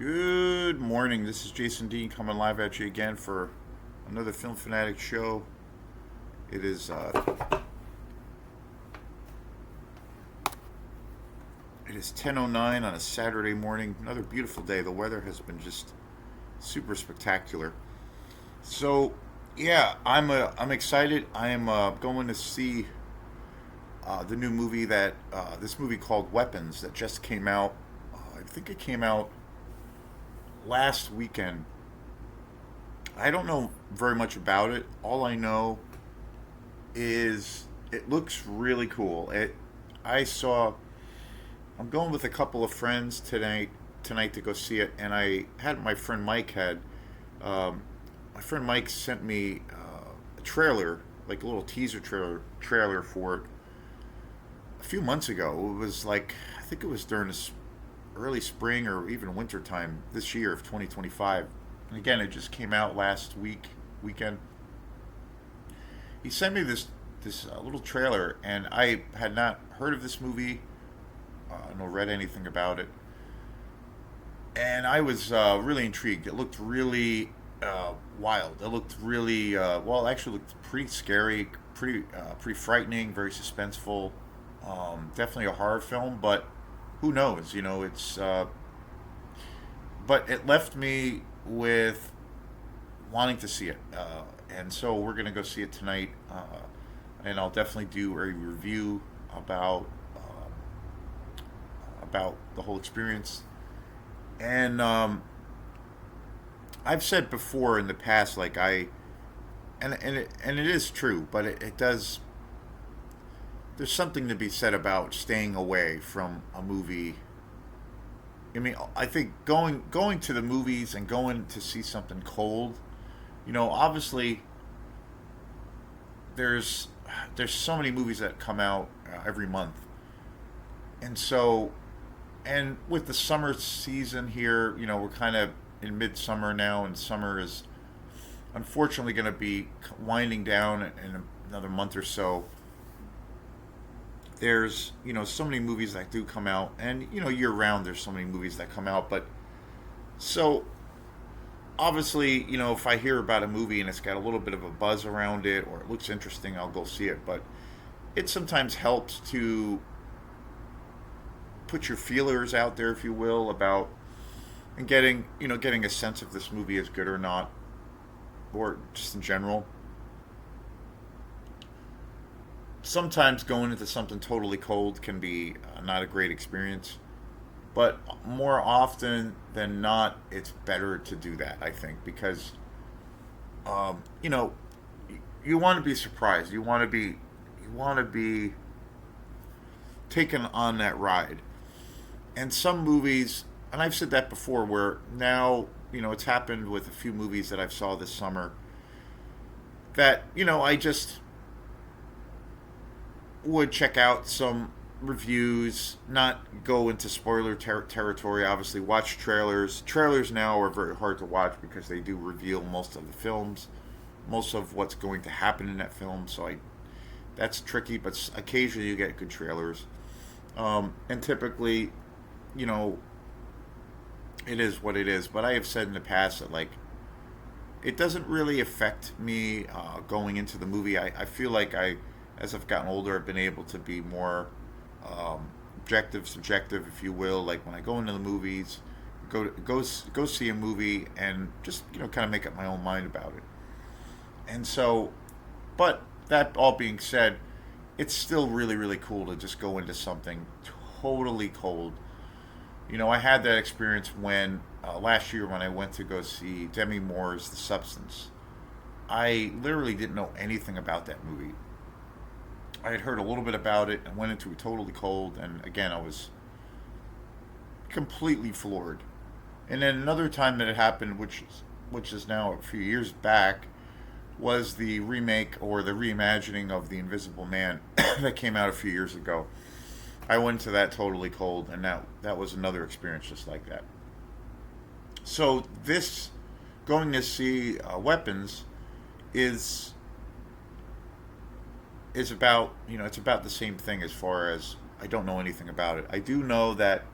Good morning. This is Jason Dean coming live at you again for another Film Fanatic show. It is it is 10:09 on a Saturday morning. Another beautiful day. The weather has been just super spectacular. So yeah, I'm excited. I am going to see the new movie that this movie called Weapons that just came out. I think it came out last weekend. I don't know very much about it. All I know is it looks really cool. I saw. I'm going with a couple of friends tonight to go see it, and I had um, my friend Mike sent me a trailer, like a little teaser trailer for it a few months ago. It was like I think it was during the early spring or even winter time this year of 2025. And again, it just came out last weekend. He sent me this little trailer, and I had not heard of this movie, nor read anything about it, and I was really intrigued. It looked really wild. It looked really well. It actually looked pretty scary, pretty frightening, very suspenseful. Definitely a horror film, but who knows? It's but it left me with wanting to see it, and so we're gonna go see it tonight, and I'll definitely do a review about the whole experience. And I've said before in the past, like and it is true, but it does. There's something to be said about staying away from a movie. I mean, I think going to the movies and going to see something cold. Obviously there's there's so many movies that come out every month, and so and with the summer season here, we're kind of in midsummer now, and summer is unfortunately going to be winding down in another month or so. There's so many movies that do come out, and year round there's so many movies that come out. But so obviously, if I hear about a movie and it's got a little bit of a buzz around it or it looks interesting, I'll go see it. But it sometimes helps to put your feelers out there, if you will, about and getting a sense if this movie is good or not, or just in general. Sometimes going into something totally cold can be not a great experience, but more often than not, it's better to do that. I think because um, you know you want to be surprised. You want to be taken on that ride. And some movies, and I've said that before, where now it's happened with a few movies that I've saw this summer that I just would check out some reviews, not go into spoiler territory. Obviously, watch trailers. Trailers now are very hard to watch because they do reveal most of the films, most of what's going to happen in that film. So that's tricky, but occasionally you get good trailers. And typically, you know, it is what it is. But I have said in the past that like it doesn't really affect me going into the movie. I feel like as I've gotten older, I've been able to be more objective, subjective, if you will. Like when I go into the movies, go see a movie, and just kind of make up my own mind about it. And so, but that all being said, it's still really really cool to just go into something totally cold. I had that experience when last year when I went to go see Demi Moore's The Substance. I literally didn't know anything about that movie. I had heard a little bit about it and went into it totally cold, and again, I was completely floored. And then another time that it happened, which is now a few years back, was the remake or the reimagining of The Invisible Man that came out a few years ago. I went to that totally cold, and that was another experience just like that. So this going to see Weapons is about it's about the same thing as far as I don't know anything about it. I do know that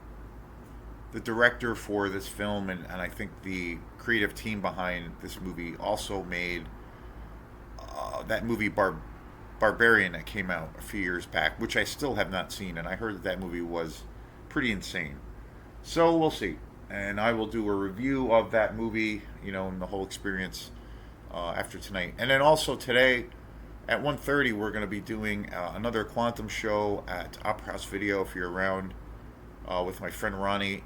the director for this film, and I think the creative team behind this movie also made that movie Barbarian that came out a few years back, which I still have not seen, and I heard that that movie was pretty insane. So we'll see, and I will do a review of that movie, and the whole experience after tonight, and then also today at 1:30 we're going to be doing another Quantum show at Opera House Video. If you're around, with my friend Ronnie,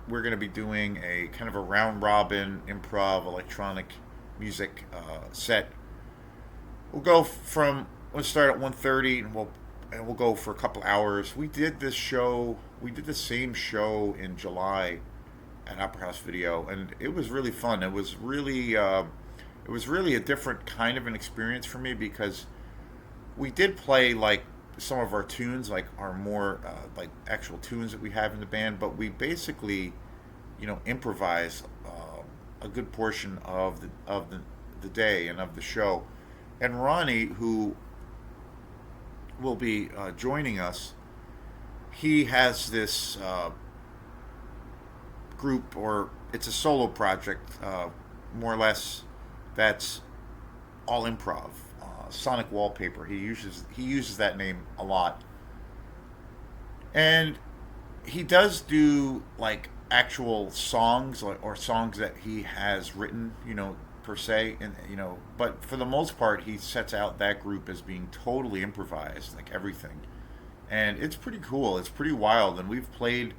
we're going to be doing a kind of a round robin improv electronic music set. We'll start at 1:30 and we'll go for a couple hours. We did this show. We did the same show in July at Opera House Video, and it was really fun. It was really a different kind of an experience for me because we did play like some of our tunes, like our more like actual tunes that we have in the band, but we basically, improvise a good portion of the day and of the show. And Ronnie, who will be joining us, he has this group, or it's a solo project, more or less, that's all improv. Sonic Wallpaper. He uses that name a lot, and he does do like actual songs, or songs that he has written, per se, and but for the most part, he sets out that group as being totally improvised, like everything, and it's pretty cool. It's pretty wild, and we've played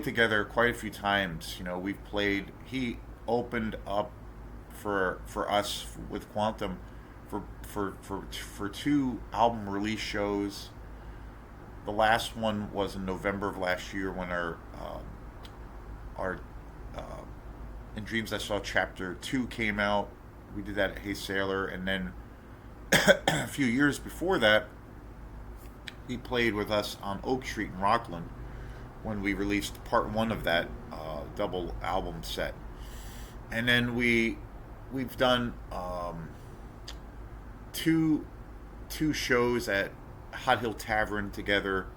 together quite a few times. We've played. He opened up for us with Quantum for two album release shows. The last one was in November of last year when our uh, In Dreams I Saw Chapter 2 came out. We did that at Hey Sailor, and then a few years before that, he played with us on Oak Street in Rockland when we released part one of that double album set. And then we've done two shows at Hot Hill Tavern together,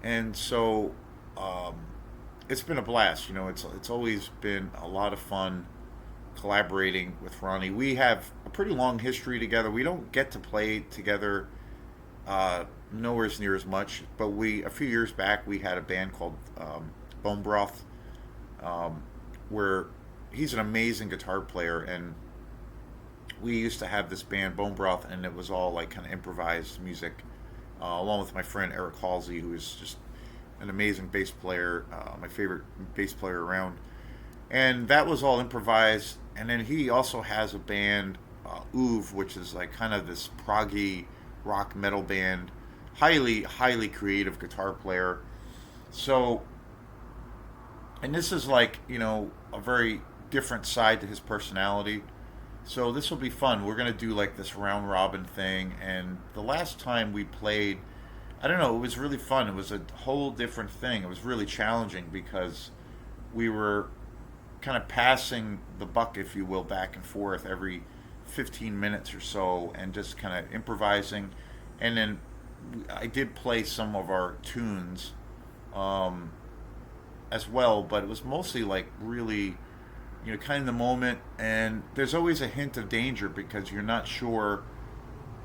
and so it's been a blast. It's always been a lot of fun collaborating with Ronnie. We have a pretty long history together. We don't get to play together nowhere near as much, but a few years back we had a band called Bone Broth, where he's an amazing guitar player, and we used to have this band Bone Broth, and it was all like kind of improvised music, along with my friend Eric Halsey, who is just an amazing bass player, my favorite bass player around, and that was all improvised. And then he also has a band, Uv, which is like kind of this proggy rock metal band, highly creative guitar player. So, and this is like, a very different side to his personality. So this will be fun. We're gonna do like this round robin thing, and the last time we played, I don't know, it was really fun. It was a whole different thing. It was really challenging because we were kind of passing the buck, if you will, back and forth every 15 minutes or so, and just kind of improvising. And then I did play some of our tunes as well, but it was mostly like really, kind of the moment. And there's always a hint of danger because you're not sure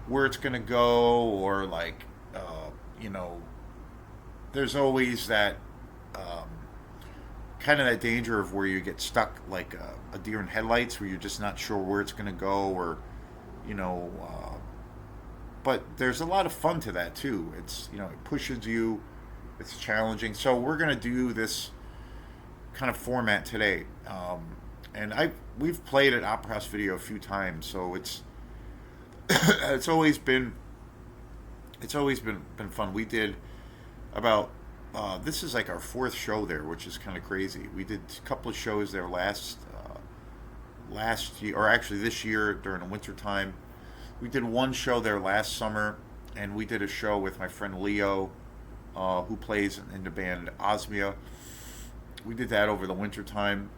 where it's going to go, or like, there's always that kind of that danger of where you get stuck like a deer in headlights, where you're just not sure where it's going to go, or you know but there's a lot of fun to that too. It pushes you, it's challenging. So we're going to do this kind of format today, and we've played at Opera House Video a few times, so it's it's always been fun. We did about this is like our fourth show there, which is kind of crazy. We did a couple of shows there last year, or actually this year during the winter time. We did one show there last summer, and we did a show with my friend Leo, who plays in the band Osmia. We did that over the winter time.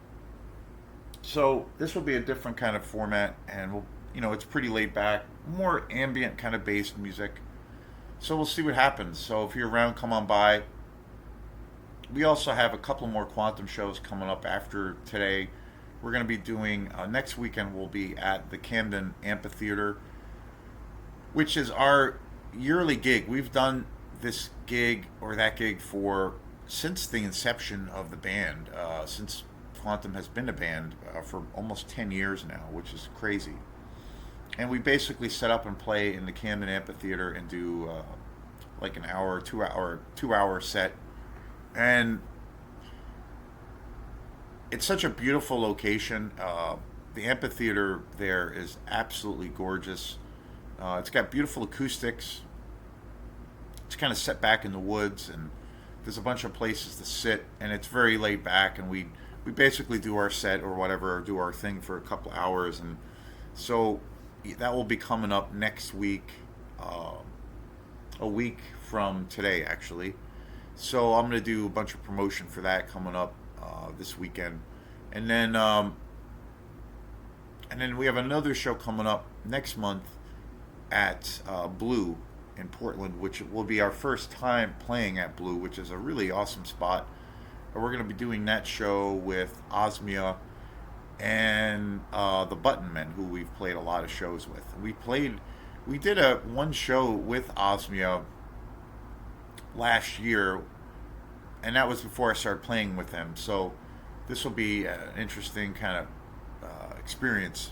So this will be a different kind of format, and it's pretty laid back, more ambient kind of based music. So we'll see what happens. So if you're around, come on by. We also have a couple more Quantum shows coming up after today. We're going to be doing next weekend. We'll be at the Camden Amphitheater, which is our yearly gig. We've done this gig or that gig for since the inception of the band, since Quantum has been a band for almost 10 years now, which is crazy. And we basically set up and play in the Camden Amphitheater and do like an hour, 2 hour set. And it's such a beautiful location. The amphitheater there is absolutely gorgeous. It's got beautiful acoustics. It's kind of set back in the woods, and there's a bunch of places to sit, and it's very laid back. And we basically do our set or whatever, or do our thing for a couple hours, and so that will be coming up next week, a week from today, actually. So I'm gonna do a bunch of promotion for that coming up this weekend, and then we have another show coming up next month at Blue in Portland, which will be our first time playing at Blue, which is a really awesome spot. And we're going to be doing that show with Osmia and the Button Men, who we've played a lot of shows with. We did a one show with Osmia last year, and that was before I started playing with them. So this will be an interesting kind of experience.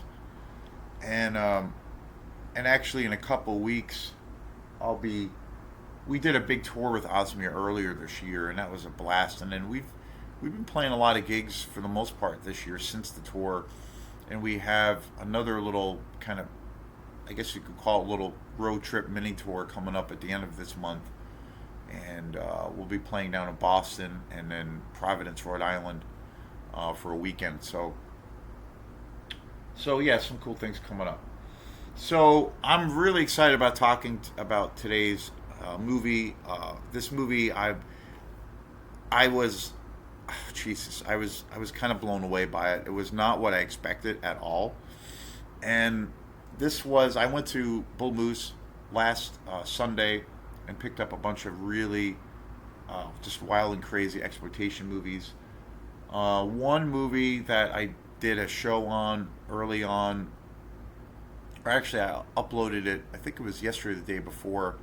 And actually, in a couple weeks, I'll be. We did a big tour with Osmia earlier this year, and that was a blast. And then we've been playing a lot of gigs for the most part this year since the tour, and we have another little kind of, I guess you could call it, a little road trip mini tour coming up at the end of this month, and we'll be playing down in Boston and then Providence, Rhode Island, for a weekend. So yeah, some cool things coming up. So I'm really excited about talking about today's movie. This movie, I was, oh, Jesus, I was kind of blown away by it. It was not what I expected at all. And I went to Bull Moose last Sunday and picked up a bunch of really just wild and crazy exploitation movies. One movie that I did a show on early on, or actually I uploaded it, I think it was yesterday or the day before,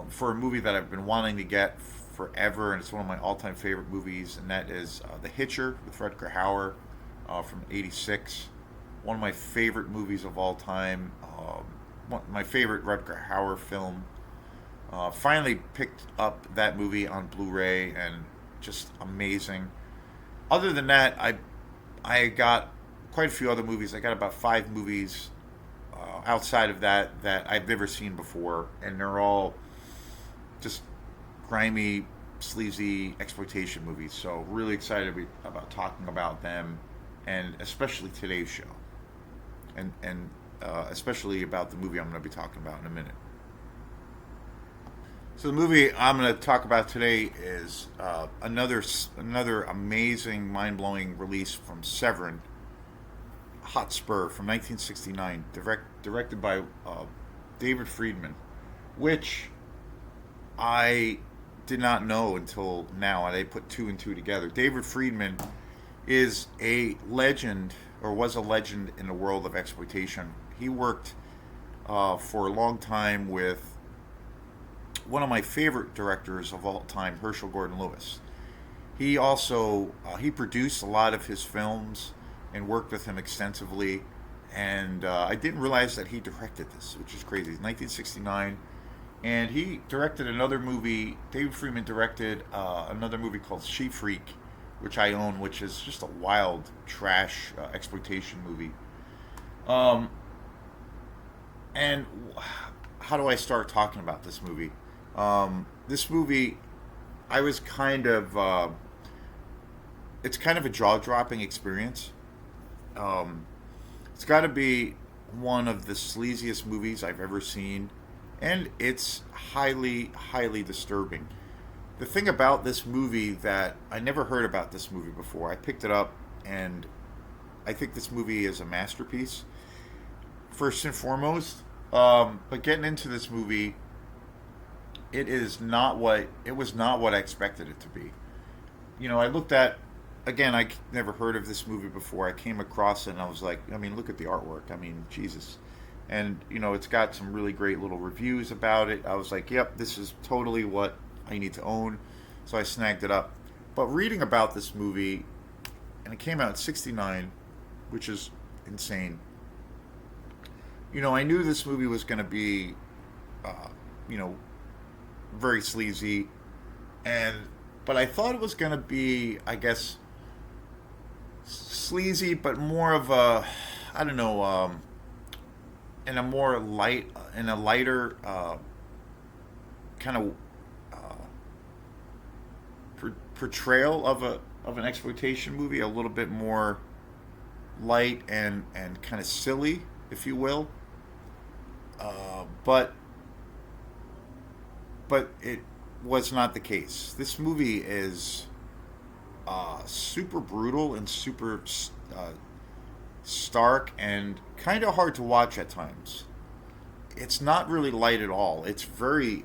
for a movie that I've been wanting to get forever, and it's one of my all-time favorite movies, and that is The Hitcher with Rutger Hauer from '86. One of my favorite movies of all time. My favorite Rutger Hauer film. Finally picked up that movie on Blu-ray, and just amazing. Other than that, I got quite a few other movies. I got about 5 movies outside of that I've never seen before, and they're all just grimy, sleazy exploitation movies. So really excited about talking about them, and especially today's show, and especially about the movie I'm going to be talking about in a minute. So the movie I'm going to talk about today is another amazing, mind-blowing release from Severin, Hot Spur from 1969, directed by David Friedman, which I did not know until now, and I put two and two together. David Friedman is a legend, or was a legend in the world of exploitation. He worked for a long time with one of my favorite directors of all time, Herschel Gordon Lewis. He also he produced a lot of his films and worked with him extensively. And I didn't realize that he directed this, which is crazy. It's 1969, and he directed another movie. David Friedman directed another movie called She Freak, which I own, which is just a wild trash exploitation movie. And how do I start talking about this movie? This movie, I was kind of, it's kind of a jaw-dropping experience. It's got to be one of the sleaziest movies I've ever seen, and it's highly, highly disturbing. The thing about this movie that I never heard about this movie before, I picked it up, and I think this movie is a masterpiece, first and foremost. But getting into this movie, it was not what I expected it to be. I looked at, again, never heard of this movie before. I came across it and I was like, I mean, look at the artwork. I mean, Jesus. And, it's got some really great little reviews about it. I was like, yep, this is totally what I need to own. So I snagged it up. But reading about this movie, and it came out in '69, which is insane. I knew this movie was going to be, uh, you know, very sleazy, and but I thought it was going to be, I guess, sleazy, but more of a, I don't know, in a more in a lighter kind of portrayal of an exploitation movie, a little bit more light and kind of silly, if you will. But it was not the case. This movie is super brutal and super uh, stark and kind of hard to watch at times. It's not really light at all. It's very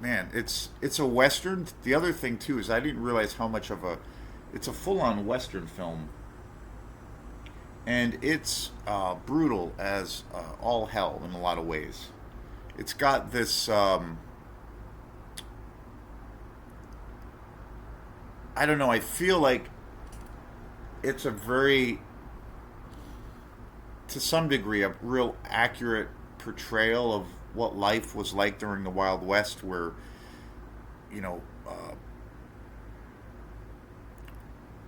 man. It's a western. The other thing too is I didn't realize how much of a it's a full on western film, and it's brutal as all hell in a lot of ways. It's got this. I don't know. I feel like it's a very, to some degree, a real accurate portrayal of what life was like during the Wild West, where you know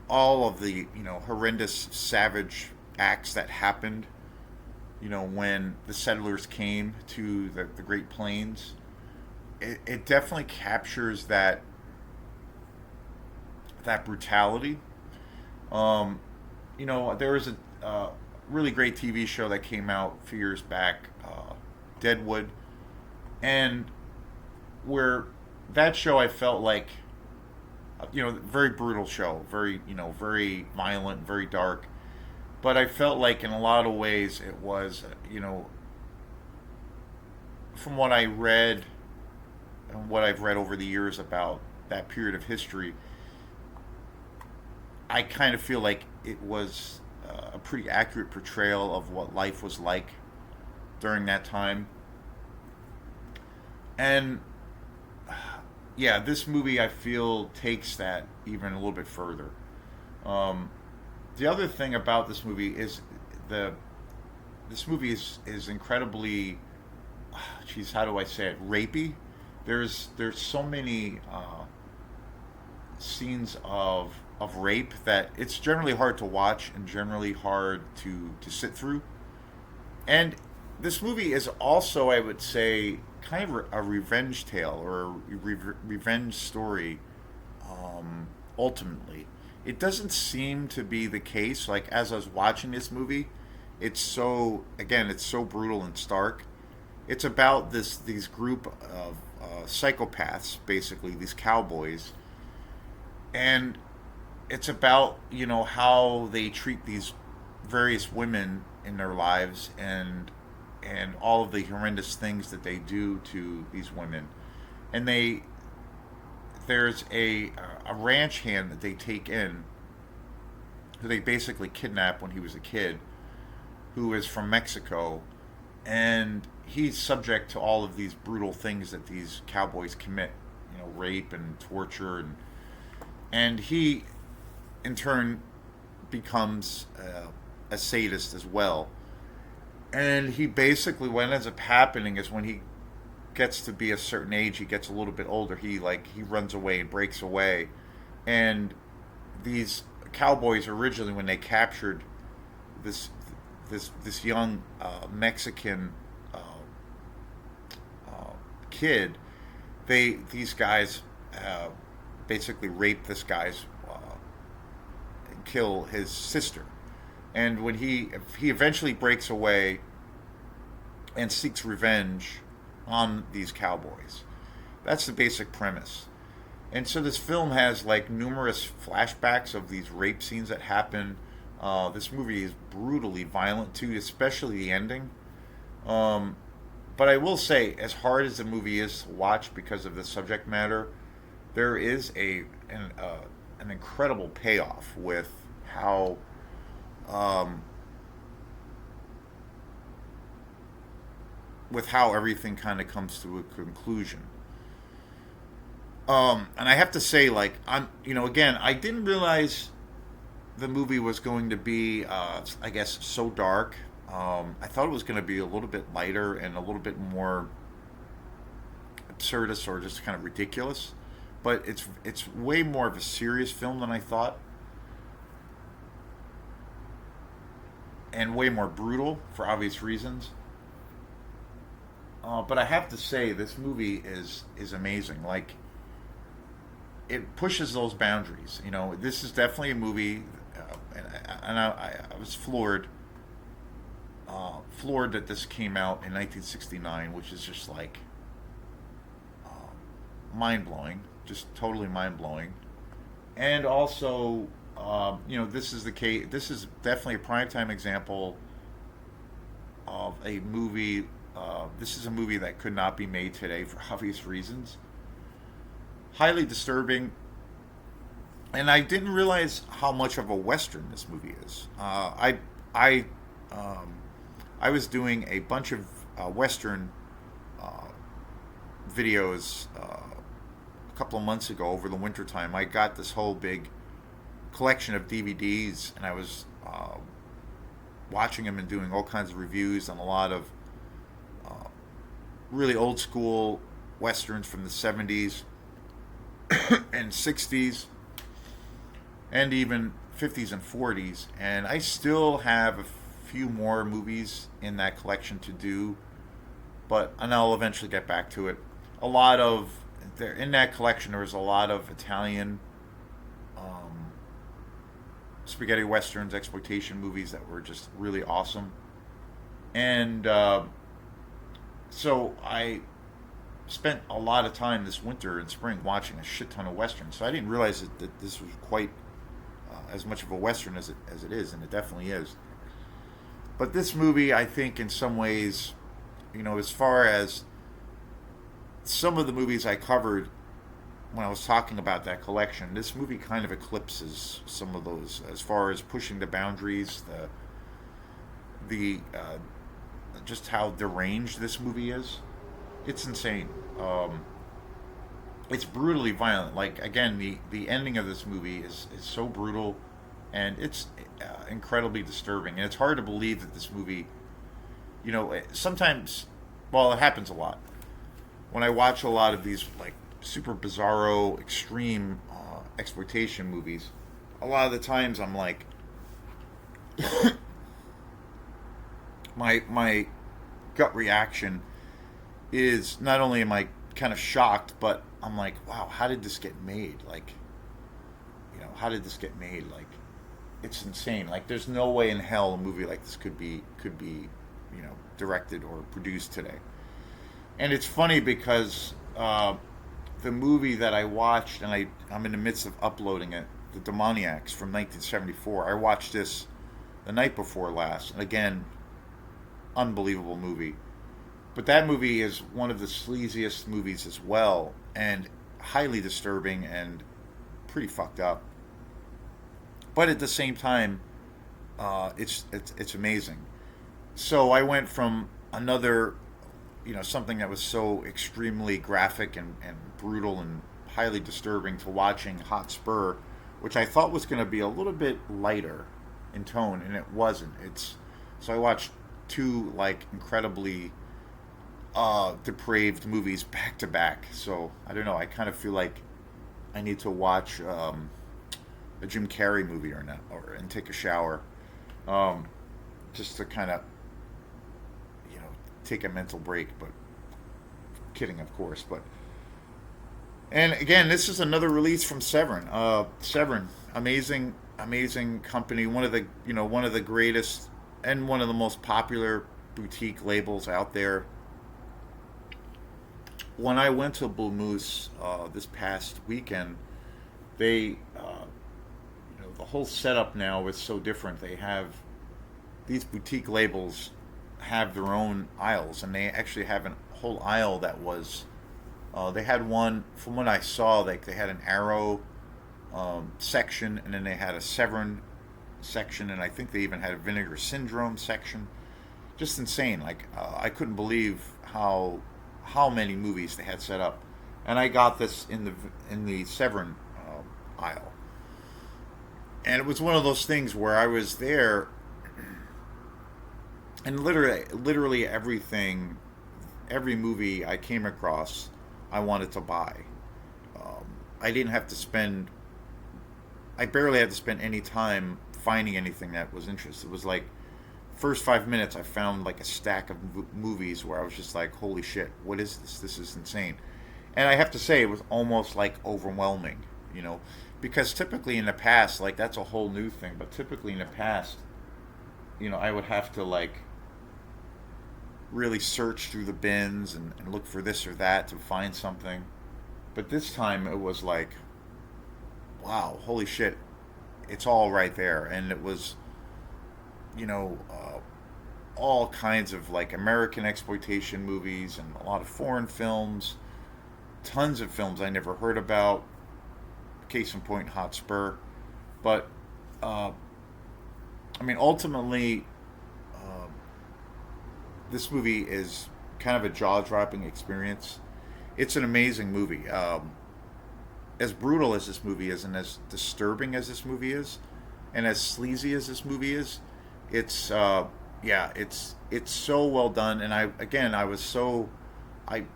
all of the horrendous, savage acts that happened. When the settlers came to the Great Plains, it definitely captures that brutality. Um, there was a really great TV show that came out a few years back, Deadwood, and where that show I felt like, very brutal show, very, very violent, very dark. But I felt like in a lot of ways it was, from what I read and what I've read over the years about that period of history, I kind of feel like it was a pretty accurate portrayal of what life was like during that time. And yeah, this movie I feel takes that even a little bit further. Um, the other thing about this movie is the this movie is incredibly, geez, how do I say it, rapey. There's so many scenes of rape that it's generally hard to watch and generally hard to sit through. And this movie is also, I would say, kind of a revenge tale or a revenge story. Ultimately, it doesn't seem to be the case. Like as I was watching this movie, it's so brutal and stark. It's about these group of psychopaths, basically these cowboys, and it's about how they treat these various women in their lives and all of the horrendous things that they do to these women. And there's a ranch hand that they take in, who they basically kidnap when he was a kid, who is from Mexico, and he's subject to all of these brutal things that these cowboys commit, rape and torture, and he in turn becomes a sadist as well. And he basically, what ends up happening is when he gets to be a certain age, he gets a little bit older. He runs away and breaks away. And these cowboys originally, when they captured this this young Mexican kid, these guys basically rape this guy's and kill his sister. And when he eventually breaks away and seeks revenge on these cowboys. That's the basic premise. And so this film has like numerous flashbacks of these rape scenes that happen. This movie is brutally violent too, especially the ending. Um, but I will say, as hard as the movie is to watch because of the subject matter, there is an incredible payoff with how um, everything kind of comes to a conclusion. And I have to say, like, again, I didn't realize the movie was going to be, I guess, so dark. I thought it was going to be a little bit lighter and a little bit more absurdist or just kind of ridiculous. But it's way more of a serious film than I thought, and way more brutal for obvious reasons. But I have to say, this movie is amazing. Like, it pushes those boundaries. This is definitely a movie, and I was floored that this came out in 1969, which is just like mind blowing, just totally mind blowing. And also, this is the case. This is definitely a primetime example of a movie. This is a movie that could not be made today for obvious reasons. Highly disturbing, and I didn't realize how much of a western this movie is. I um, I was doing a bunch of western uh, videos a couple of months ago over the wintertime. I got this whole big collection of DVDs, and I was watching them and doing all kinds of reviews on a lot of uh, really old school westerns from the 70s and 60s and even 50s and 40s. And I still have a few more movies in that collection to do, and I'll eventually get back to it. A lot of there in that collection, there was a lot of Italian um, spaghetti westerns, exploitation movies that were just really awesome. And so I spent a lot of time this winter and spring watching a shit ton of westerns. So I didn't realize that this was quite as much of a western as it is, and it definitely is. But this movie, I think, in some ways, as far as some of the movies I covered when I was talking about that collection, this movie kind of eclipses some of those as far as pushing the boundaries, the just how deranged this movie is. It's insane. It's brutally violent. Like, again, the ending of this movie is so brutal, and it's incredibly disturbing. And it's hard to believe that this movie, sometimes, well, it happens a lot when I watch a lot of these like super bizarro, extreme exploitation movies. A lot of the times, I'm like, my gut reaction is not only am I kind of shocked, but I'm like, wow, how did this get made? Like, how did this get made? Like, it's insane. Like, there's no way in hell a movie like this could be, directed or produced today. And it's funny because the movie that I watched, and I'm in the midst of uploading it, The Demoniacs from 1974. I watched this the night before last, and again, unbelievable movie. But that movie is one of the sleaziest movies as well, and highly disturbing and pretty fucked up. But at the same time, it's amazing. So I went from another, something that was so extremely graphic and brutal and highly disturbing to watching Hot Spur, which I thought was going to be a little bit lighter in tone, and it wasn't. So I watched two like incredibly depraved movies back to back. So I don't know. I kind of feel like I need to watch a Jim Carrey movie and take a shower, just to kind of take a mental break. But kidding, of course. But and again, this is another release from Severin. Severin, amazing company. One of the greatest and one of the most popular boutique labels out there. When I went to Blue Moose this past weekend, they, the whole setup now is so different. They have these boutique labels have their own aisles, and they actually have a whole aisle that was. They had one from what I saw. Like they had an Arrow section, and then they had a Severin section, and I think they even had a Vinegar Syndrome section. Just insane. Like I couldn't believe how many movies they had set up, and I got this in the Severin aisle, and it was one of those things where I was there, and literally everything, every movie I came across, I wanted to buy. I didn't have to spend. I barely had to spend any time finding anything that was interesting. It was like first 5 minutes I found like a stack of movies where I was just like, holy shit, what is this? This is insane. And I have to say, it was almost like overwhelming, you know, because typically in the past, like that's a whole new thing, but typically in the past, I would have to like really search through the bins and look for this or that to find something. But this time it was like, wow, holy shit, it's all right there. And it was, you know, uh, all kinds of like American exploitation movies and a lot of foreign films, tons of films I never heard about. Case in point, Hot Spur. But uh, I mean, ultimately, uh, this movie is kind of a jaw-dropping experience. It's an amazing movie. As brutal as this movie is, and as disturbing as this movie is, and as sleazy as this movie is, it's yeah, it's so well done. And I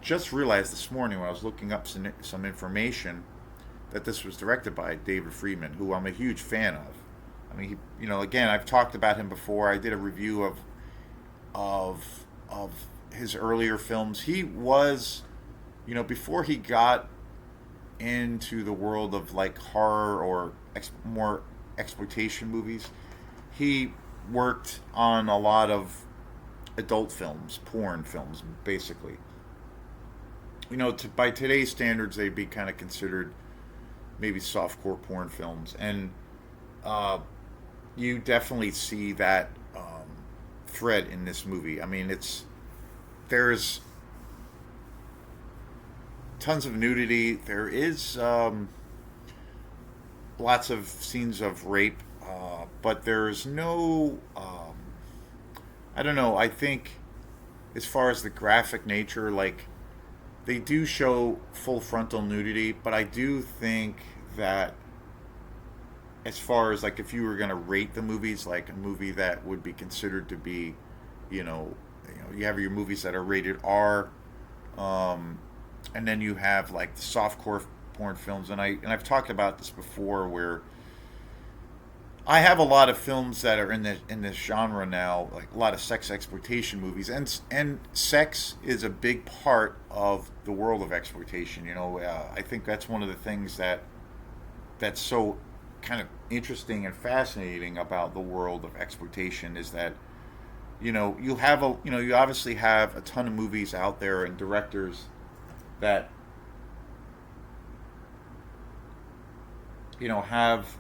just realized this morning when I was looking up some information that this was directed by David Friedman, who I'm a huge fan of. I mean, again, I've talked about him before. I did a review of his earlier films. He was, before he got into the world of like horror or more exploitation movies, he worked on a lot of adult films, porn films, basically. By today's standards, they'd be kind of considered maybe softcore porn films, and uh, you definitely see that thread in this movie. I mean, there's tons of nudity. There is lots of scenes of rape, but there's no. I don't know. I think as far as the graphic nature, like they do show full frontal nudity, but I do think that as far as like if you were gonna rate the movies, like a movie that would be considered to be, you know, you have your movies that are rated R, um, and then you have like the softcore porn films, and I've talked about this before where I have a lot of films that are in this genre now, like a lot of sex exploitation movies, and sex is a big part of the world of exploitation. I think that's one of the things that's so kind of interesting and fascinating about the world of exploitation is that you obviously have a ton of movies out there and directors that have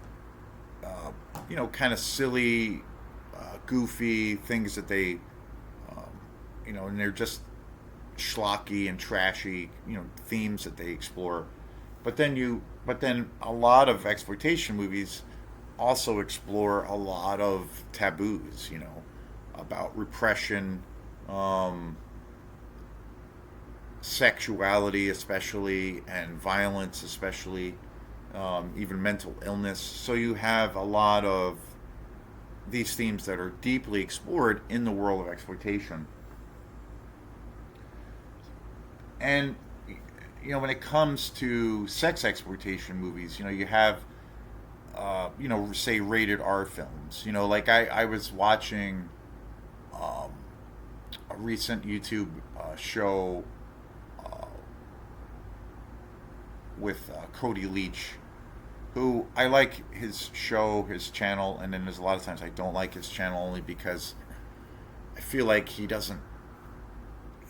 kind of silly, goofy things that they, um, and they're just schlocky and trashy, themes that they explore. But then a lot of exploitation movies also explore a lot of taboos, about repression, um, sexuality, especially, and violence, especially, even mental illness. So you have a lot of these themes that are deeply explored in the world of exploitation. And when it comes to sex exploitation movies, you have say rated R films. Like I was watching um, a recent YouTube show uh, with Cody Leach, who I like his show, his channel, and then there's a lot of times I don't like his channel only because I feel like he doesn't.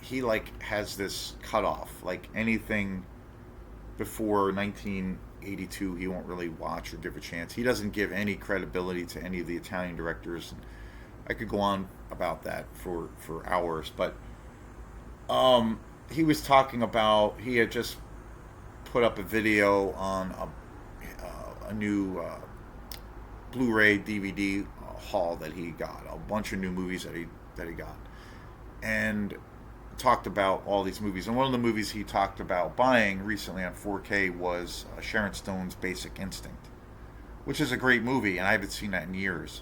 He like has this cutoff. Like anything before 1982, he won't really watch or give a chance. He doesn't give any credibility to any of the Italian directors. I could go on about that for hours. But he was talking about he had just put up a video on a new Blu-ray DVD haul that he got, a bunch of new movies that he got, and talked about all these movies. And one of the movies he talked about buying recently on 4K was Sharon Stone's Basic Instinct, which is a great movie, and I haven't seen that in years.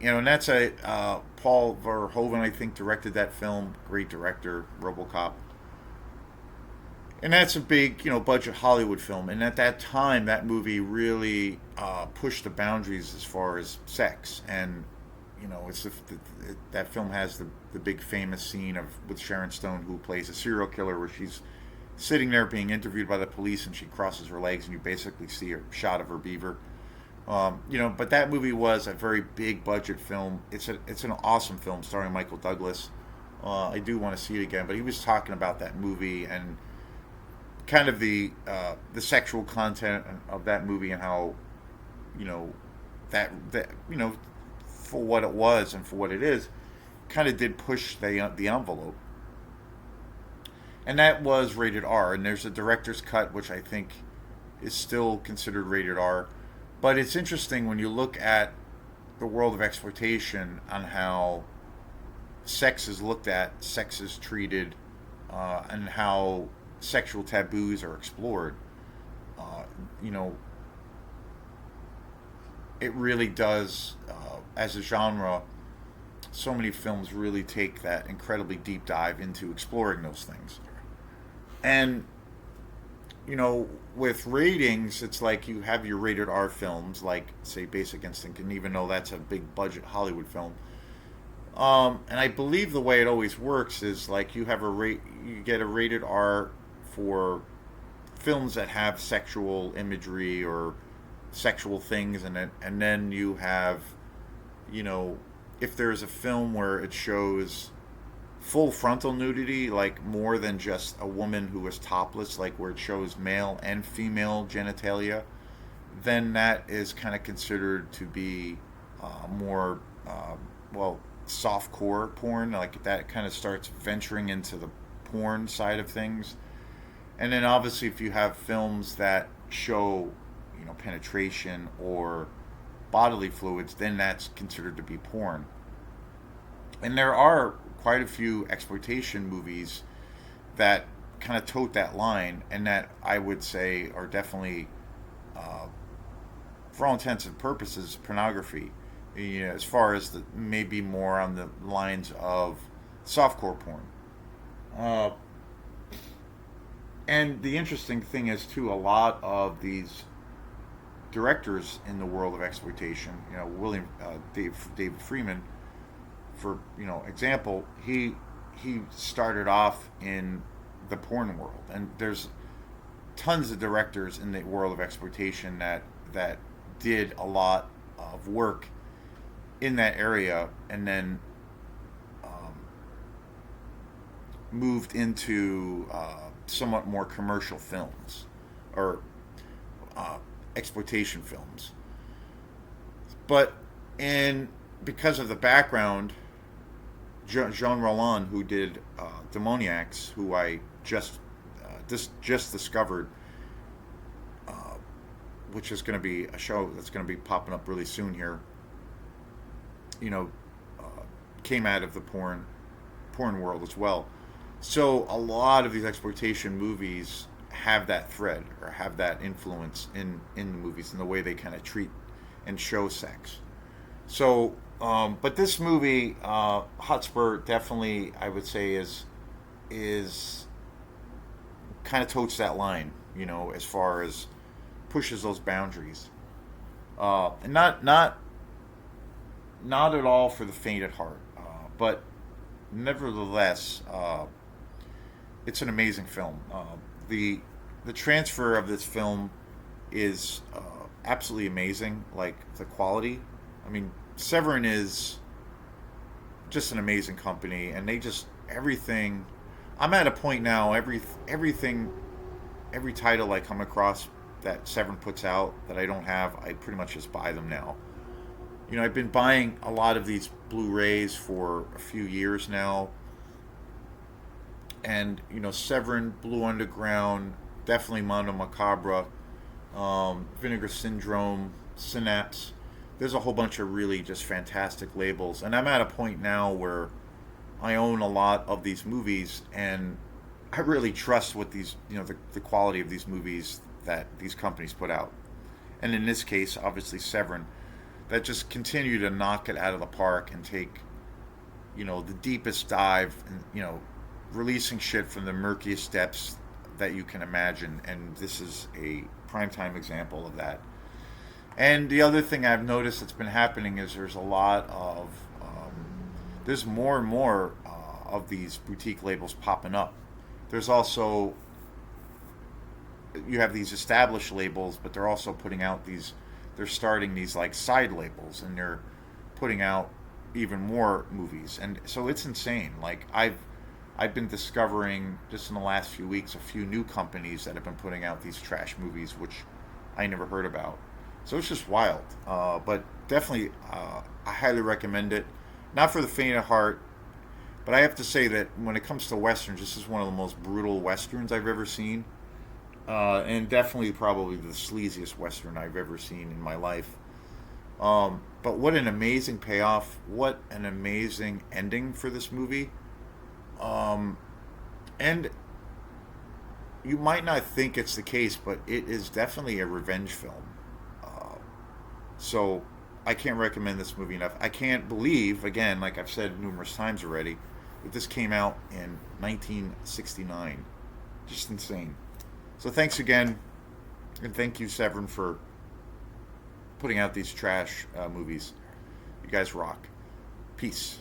And that's a Paul Verhoeven, I think, directed that film. Great director, RoboCop. And that's a big, budget Hollywood film. And at that time, that movie really pushed the boundaries as far as sex. And it's that film has the big famous scene of with Sharon Stone, who plays a serial killer, where she's sitting there being interviewed by the police, and she crosses her legs, and you basically see a shot of her beaver. But that movie was a very big budget film. It's an awesome film starring Michael Douglas. I do want to see it again, but he was talking about that movie and kind of the sexual content of that movie, and how that for what it was and for what it is, kind of did push the envelope. And that was rated R. And there's a director's cut, which I think is still considered rated R. But it's interesting when you look at the world of exploitation, on how sex is looked at, sex is treated, and how sexual taboos are explored. Uh, you know, it really does, as a genre, so many films really take that incredibly deep dive into exploring those things. And with ratings, it's like you have your rated R films, like say Basic Instinct, and even though that's a big budget Hollywood film, and I believe the way it always works is like you get a rated R for films that have sexual imagery or sexual things in it, and then you have, if there's a film where it shows full frontal nudity, like more than just a woman who is topless, like where it shows male and female genitalia, then that is kind of considered to be more, well, soft core porn. Like that kind of starts venturing into the porn side of things. And then obviously, if you have films that show, penetration or bodily fluids, then that's considered to be porn. And there are quite a few exploitation movies that kind of tote that line, and that I would say are definitely, uh, for all intents and purposes, pornography. As far as maybe more on the lines of softcore porn. Uh, and the interesting thing is too, a lot of these directors in the world of exploitation, David Freeman, for example, he started off in the porn world, and there's tons of directors in the world of exploitation that did a lot of work in that area, and then um, moved into somewhat more commercial films, or uh, exploitation films. But in because of the background, Jean Roland, who did Demoniacs, who I just discovered, uh, which is going to be a show that's going to be popping up really soon here. You know, uh, Came out of the porn world as well. So a lot of these exploitation movies have that thread, or have that influence in the movies, and the way they kind of treat and show sex. So, but this movie, Hotspur, definitely I would say is kind of totes that line, as far as pushes those boundaries, and not at all for the faint at heart, but nevertheless, it's an amazing film. The transfer of this film is absolutely amazing. Like the quality, I mean, Severin is just an amazing company, and they just everything. I'm at a point now. Everything, every title I come across that Severin puts out that I don't have, I pretty much just buy them now. I've been buying a lot of these Blu-rays for a few years now, and Severin, Blue Underground, definitely Mondo Macabra, Vinegar Syndrome, Synapse. There's a whole bunch of really just fantastic labels, and I'm at a point now where I own a lot of these movies, and I really trust what these, the quality of these movies that these companies put out. And in this case, obviously Severin, that just continue to knock it out of the park and take, the deepest dive, and releasing shit from the murkiest depths that you can imagine. And this is a primetime example of that. And the other thing I've noticed that's been happening is there's more and more of these boutique labels popping up. There's also, you have these established labels, but they're also putting out they're starting these like side labels, and they're putting out even more movies. And so it's insane. Like I've been discovering just in the last few weeks a few new companies that have been putting out these trash movies, which I never heard about. So it's just wild. But definitely, I highly recommend it. Not for the faint of heart, but I have to say that when it comes to westerns, this is one of the most brutal westerns I've ever seen, and definitely probably the sleaziest western I've ever seen in my life. But what an amazing payoff! What an amazing ending for this movie. And you might not think it's the case, but it is definitely a revenge film. Uh, so I can't recommend this movie enough. I can't believe, again, like I've said numerous times already, that this came out in 1969. Just insane. So thanks again, and thank you, Severin, for putting out these trash movies. You guys rock. Peace.